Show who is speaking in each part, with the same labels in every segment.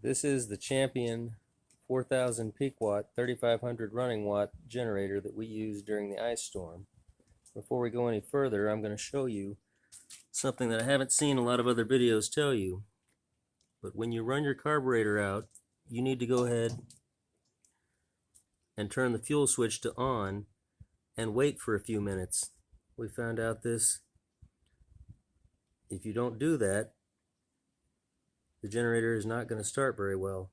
Speaker 1: This is the Champion 4000 peak watt 3500 running watt generator that we use during the ice storm. Before we go any further, I'm going to show you something that I haven't seen a lot of other videos tell you. But when you run your carburetor out, you need to go ahead and turn the fuel switch to on and wait for a few minutes. We found out this. If you don't do that, the generator is not going to start very well.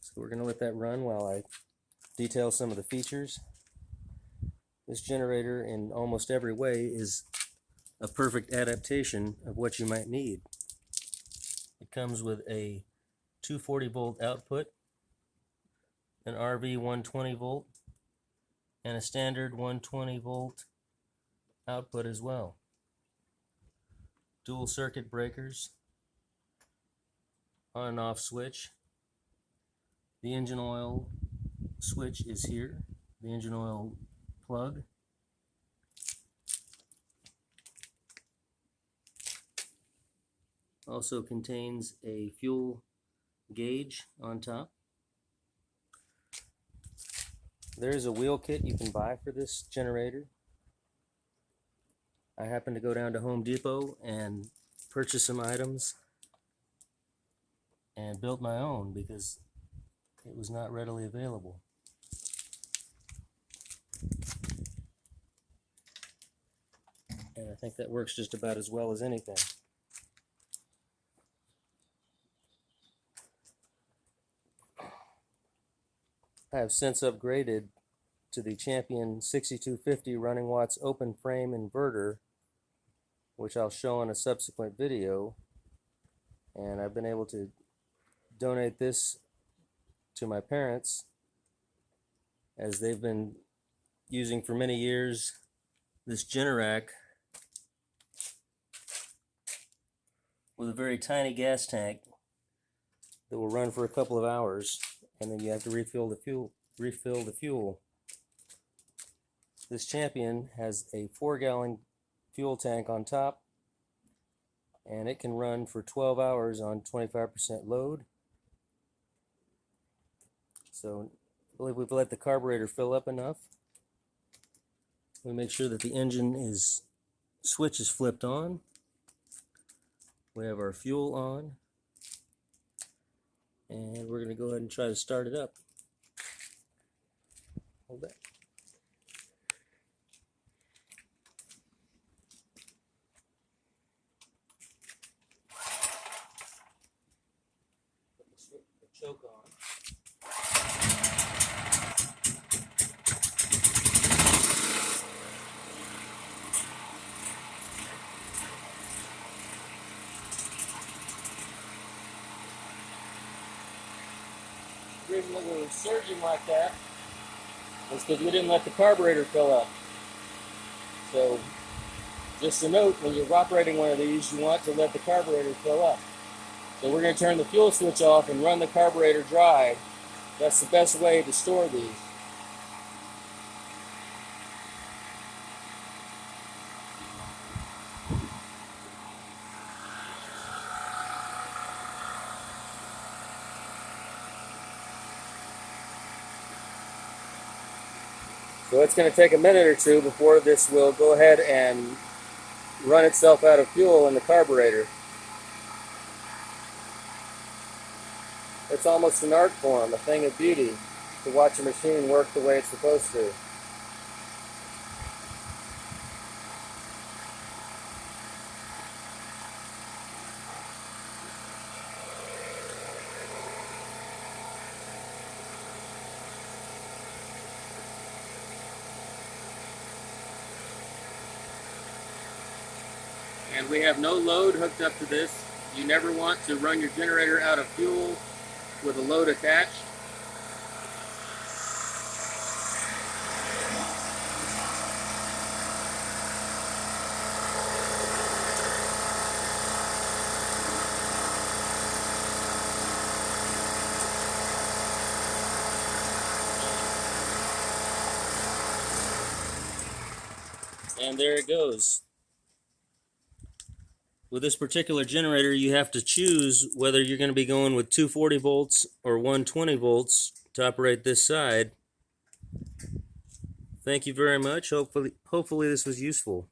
Speaker 1: So we're going to let that run while I detail some of the features. This generator, in almost every way, is a perfect adaptation of what you might need. It comes with a 240 volt output, an RV 120 volt, and a standard 120 volt output as well. Dual circuit breakers, on and off switch. The engine oil switch is here, the engine oil plug. Also contains a fuel gauge on top. There's a wheel kit you can buy for this generator. I happened to go down to Home Depot and purchase some items and built my own because it was not readily available. And I think that works just about as well as anything. I have since upgraded to the Champion 6250 running watts open frame inverter, which I'll show in a subsequent video. And I've been able to donate this to my parents, as they've been using for many years this Generac with a very tiny gas tank that will run for a couple of hours, and then you have to refill the fuel. This Champion has a 4-gallon fuel tank on top, and it can run for 12 hours on 25% load. So I believe we've let the carburetor fill up enough. We make sure that the engine switch is flipped on. We have our fuel on, and we're going to go ahead and try to start it up. Hold that. Put the choke on. The reason that we were surging like that is because we didn't let the carburetor fill up. So, just a note, when you're operating one of these, you want to let the carburetor fill up. So we're going to turn the fuel switch off and run the carburetor dry. That's the best way to store these. So it's going to take a minute or two before this will go ahead and run itself out of fuel in the carburetor. It's almost an art form, a thing of beauty, to watch a machine work the way it's supposed to. And we have no load hooked up to this. You never want to run your generator out of fuel with a load attached. And there it goes. with this particular generator, you have to choose whether you're going to be going with 240 volts or 120 volts to operate this side. Thank you very much. Hopefully this was useful.